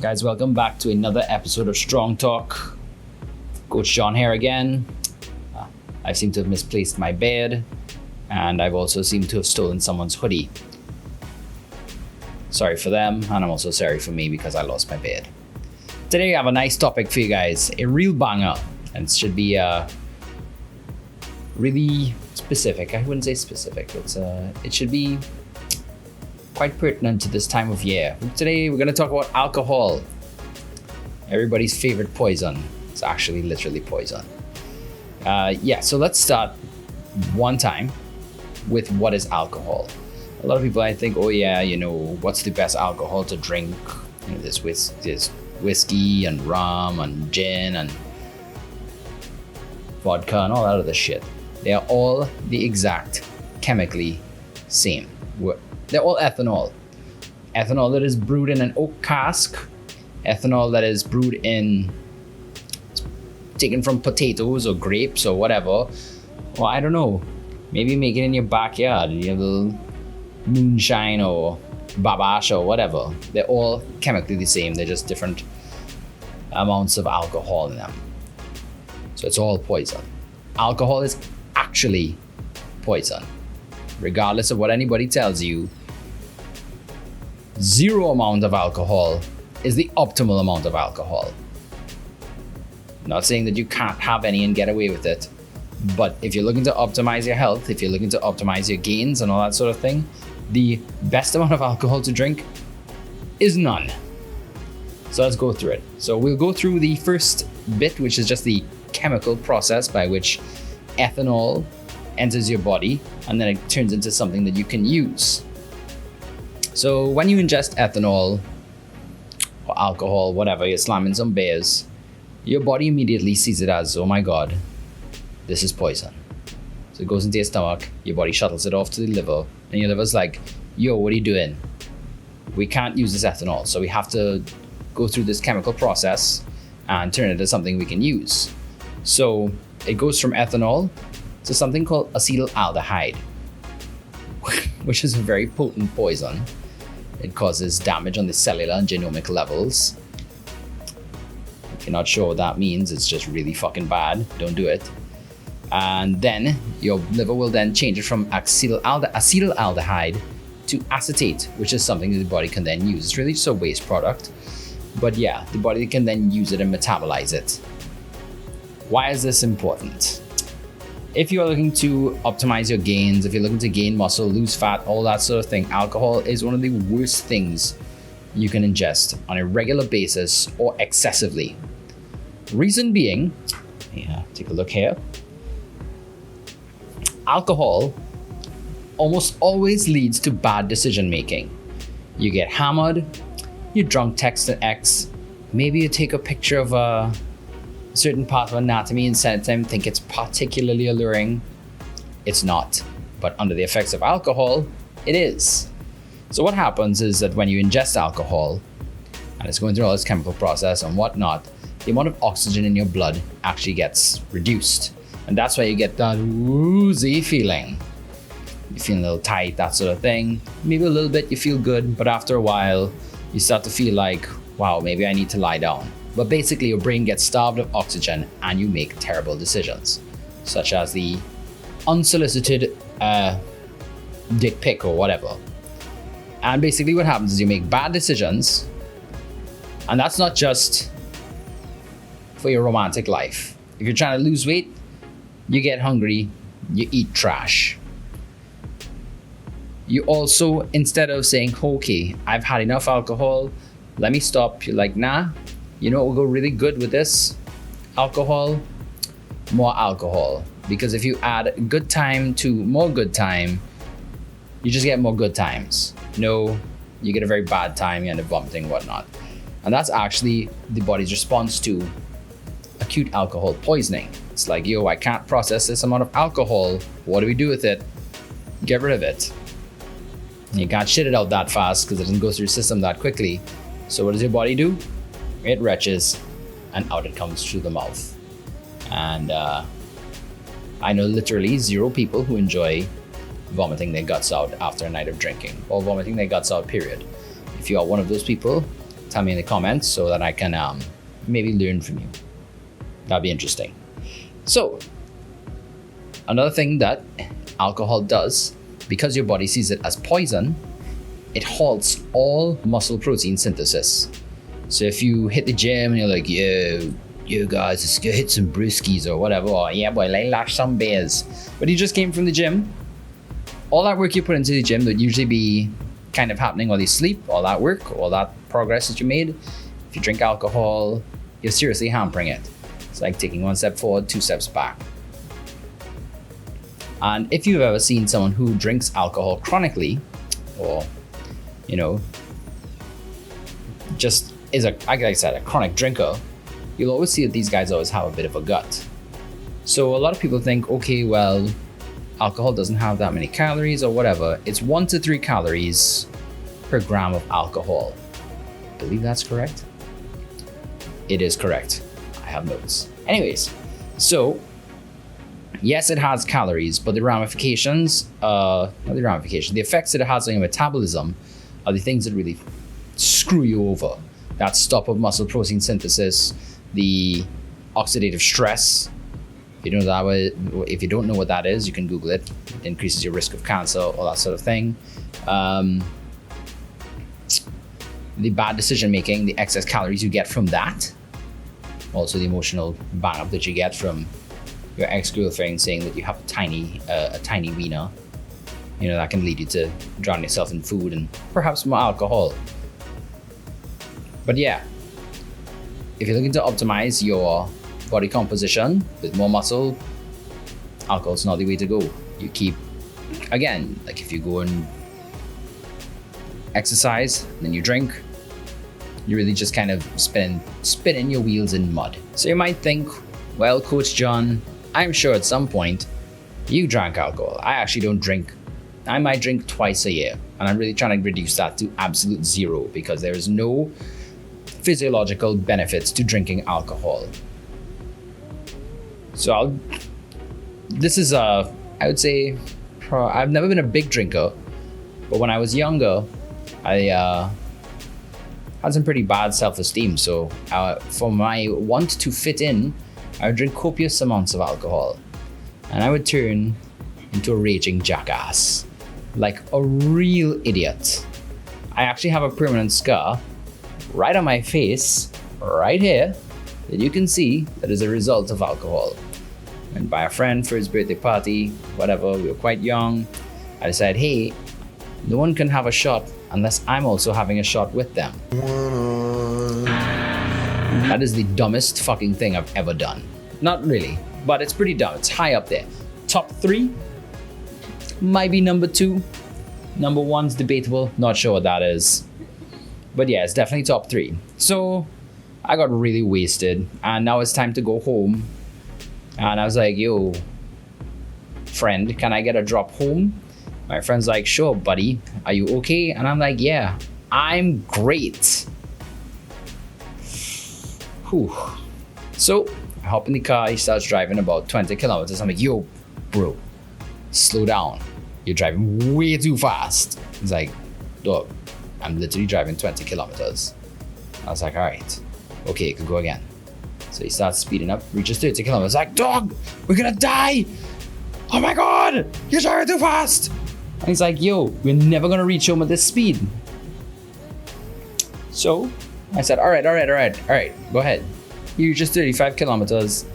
Guys, welcome back to another episode of Strong Talk. Coach John here again. I seem to have misplaced my bed, and I've also seemed to have stolen someone's hoodie. Sorry for them, and I'm also sorry for me because I lost my bed. Today I have a nice topic for you guys, a real banger, and it should be really specific. I wouldn't say specific, it should be quite pertinent to this time of year. Today we're going to talk about alcohol. Everybody's favorite poison. It's actually literally poison. So let's start one time with what is alcohol. A lot of people I think, what's the best alcohol to drink? There's whiskey and rum and gin and vodka and all that other shit. They are all the exact chemically same. They're all ethanol. Ethanol that is brewed in an oak cask. Ethanol that is brewed taken from potatoes or grapes or whatever. Well, I don't know. Maybe make it in your backyard. You have a little moonshine or babash or whatever. They're all chemically the same. They're just different amounts of alcohol in them. So it's all poison. Alcohol is actually poison. Regardless of what anybody tells you, 0 amount of alcohol is the optimal amount of alcohol. I'm not saying that you can't have any and get away with it, but if you're looking to optimize your health, if you're looking to optimize your gains and all that sort of thing, the best amount of alcohol to drink is none. So let's go through it. So we'll go through the first bit, which is just the chemical process by which ethanol enters your body, and then it turns into something that you can use. So when you ingest ethanol or alcohol, whatever, you're slamming some beers, your body immediately sees it as, oh my God, this is poison. So it goes into your stomach, your body shuttles it off to the liver, and your liver's like, yo, what are you doing? We can't use this ethanol, so we have to go through this chemical process and turn it into something we can use. So it goes from ethanol to something called acetaldehyde, which is a very potent poison. It causes damage on the cellular and genomic levels. If you're not sure what that means, it's just really fucking bad. Don't do it. And then your liver will then change it from acetaldehyde to acetate, which is something that the body can then use. It's really just a waste product. But yeah, the body can then use it and metabolize it. Why is this important? If you are looking to optimize your gains, if you're looking to gain muscle, lose fat, all that sort of thing, alcohol is one of the worst things you can ingest on a regular basis or excessively. Reason being, take a look here. Alcohol almost always leads to bad decision making. You get hammered, you're drunk texting ex, maybe you take a picture of a certain part of anatomy and send it to them, think it's particularly alluring. It's not. But under the effects of alcohol, it is. So what happens is that when you ingest alcohol, and it's going through all this chemical process and whatnot, the amount of oxygen in your blood actually gets reduced. And that's why you get that woozy feeling. You feel a little tight, that sort of thing. Maybe a little bit you feel good, but after a while, you start to feel like, wow, maybe I need to lie down. But basically your brain gets starved of oxygen and you make terrible decisions, such as the unsolicited dick pic or whatever. And basically what happens is you make bad decisions, and that's not just for your romantic life. If you're trying to lose weight, you get hungry, you eat trash. You also, instead of saying, okay, I've had enough alcohol, let me stop, you're like, nah, you know what will go really good with this alcohol? More alcohol. Because if you add good time to more good time, you just get more good times. No, you get a very bad time, you end up vomiting, whatnot. And that's actually the body's response to acute alcohol poisoning. It's like, yo, I can't process this amount of alcohol. What do we do with it? Get rid of it. You can't shit it out that fast because it doesn't go through your system that quickly. So what does your body do? It retches and out it comes through the mouth. And I know literally 0 people who enjoy vomiting their guts out after a night of drinking, or vomiting their guts out, period. If you are one of those people, Tell me in the comments so that I can maybe learn from you. That'd be interesting. So, another thing that alcohol does, because your body sees it as poison, it halts all muscle protein synthesis. So if you hit the gym and you're like, yo guys, let's go hit some brewskis or whatever, or yeah boy, let's lash some beers. But you just came from the gym, all that work you put into the gym would usually be kind of happening while you sleep, all that work, all that progress that you made. If you drink alcohol, you're seriously hampering it. It's like taking one step forward, two steps back. And if you've ever seen someone who drinks alcohol chronically, or, you know, just is like I said, a chronic drinker, you'll always see that these guys always have a bit of a gut. So a lot of people think, okay, well, alcohol doesn't have that many calories or whatever. It's 1 to 3 calories per gram of alcohol. I believe that's correct. It is correct. I have notes. Anyways, so yes, it has calories, but the ramifications, the effects that it has on your metabolism are the things that really screw you over. That stop of muscle protein synthesis, the oxidative stress. If you don't know what that is, you can Google it. It increases your risk of cancer, all that sort of thing. The bad decision making, the excess calories you get from that. Also the emotional bang up that you get from your ex-girlfriend saying that you have a tiny wiener. You know, that can lead you to drown yourself in food and perhaps more alcohol. But yeah, if you're looking to optimize your body composition with more muscle, alcohol's not the way to go. You keep, again, like if you go and exercise, then you drink, you're really just kind of spinning your wheels in mud. So you might think, well, Coach John, I'm sure at some point you drank alcohol. I actually don't drink. I might drink twice a year, and I'm really trying to reduce that to absolute zero because there is no physiological benefits to drinking alcohol. So I would say, I've never been a big drinker, but when I was younger, I had some pretty bad self-esteem. So for my want to fit in, I would drink copious amounts of alcohol, and I would turn into a raging jackass, like a real idiot. I actually have a permanent scar right on my face, right here, that you can see that is a result of alcohol. Went by a friend for his birthday party, whatever, we were quite young. I decided, hey, no one can have a shot unless I'm also having a shot with them. That is the dumbest fucking thing I've ever done. Not really, but it's pretty dumb. It's high up there. Top 3, might be number 2. Number 1's debatable, not sure what that is. But yeah, it's definitely top 3. So I got really wasted, and now it's time to go home. And I was like, yo, friend, can I get a drop home? My friend's like, sure, buddy. Are you okay? And I'm like, yeah, I'm great. Whew. So I hop in the car, he starts driving about 20 kilometers. I'm like, yo, bro, slow down. You're driving way too fast. He's like, dog, I'm literally driving 20 kilometers. I was like, all right, okay, could go again. So he starts speeding up, reaches 30 kilometers. Like, dog, we're gonna die. Oh my God, you're driving too fast. And he's like, yo, we're never gonna reach home at this speed. So I said, all right, go ahead. He reaches 35 kilometers.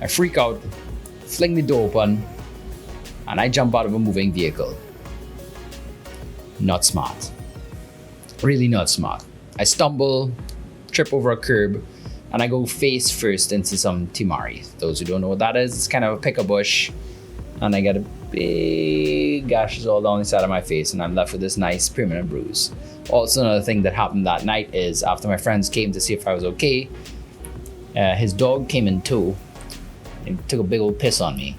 I freak out, fling the door open, and I jump out of a moving vehicle. Not smart. Really not smart. I stumble, trip over a curb, and I go face first into some timari. Those who don't know what that is, it's kind of a picker bush, and I get a big gashes all down the side of my face, and I'm left with this nice permanent bruise. Also, another thing that happened that night is after my friends came to see if I was okay, his dog came in tow and took a big old piss on me.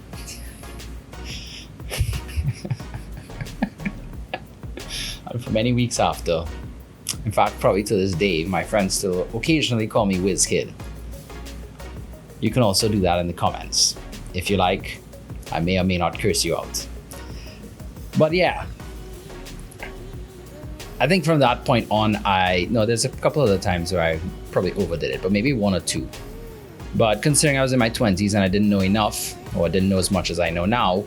And for many weeks after, in fact, probably to this day, my friends still occasionally call me Whiz Kid. You can also do that in the comments. If you like, I may or may not curse you out. But yeah, I think from that point on, there's a couple other times where I probably overdid it, but maybe one or two. But considering I was in my 20s and I didn't know enough, or didn't know as much as I know now,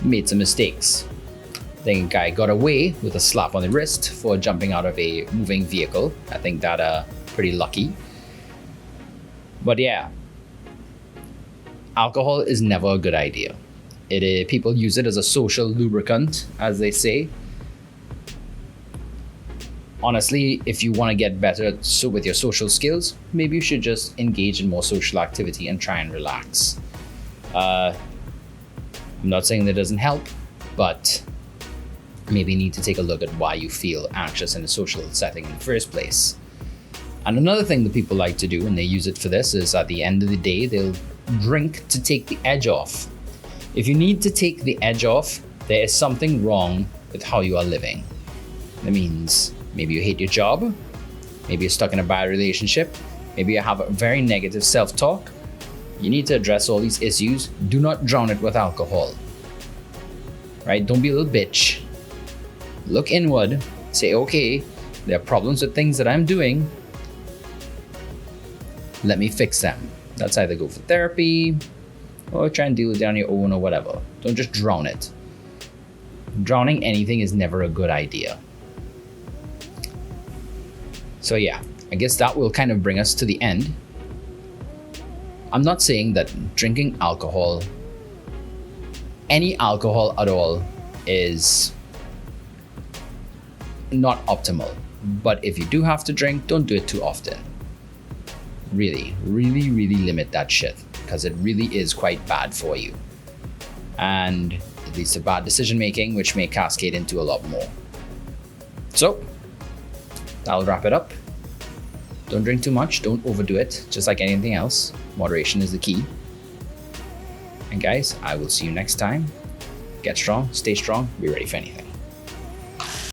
made some mistakes. I think I got away with a slap on the wrist for jumping out of a moving vehicle. I think that pretty lucky. But yeah, alcohol is never a good idea. People use it as a social lubricant, as they say. Honestly, if you want to get better with your social skills, maybe you should just engage in more social activity and try and relax. I'm not saying that doesn't help, but maybe you need to take a look at why you feel anxious in a social setting in the first place. And another thing that people like to do, and they use it for this, is at the end of the day, they'll drink to take the edge off. If you need to take the edge off, there is something wrong with how you are living. That means maybe you hate your job, maybe you're stuck in a bad relationship, maybe you have a very negative self-talk. You need to address all these issues. Do not drown it with alcohol. Right? Don't be a little bitch. Look inward. Say, okay, there are problems with things that I'm doing. Let me fix them. That's either go for therapy or try and deal with it on your own or whatever. Don't just drown it. Drowning anything is never a good idea. So yeah, I guess that will kind of bring us to the end. I'm not saying that drinking alcohol, any alcohol at all, is not optimal. But if you do have to drink, don't do it too often. Really, really, really limit that shit, because it really is quite bad for you. And it leads to bad decision making, which may cascade into a lot more. So, that'll wrap it up. Don't drink too much, don't overdo it, just like anything else. Moderation is the key. And guys, I will see you next time. Get strong, stay strong, be ready for anything.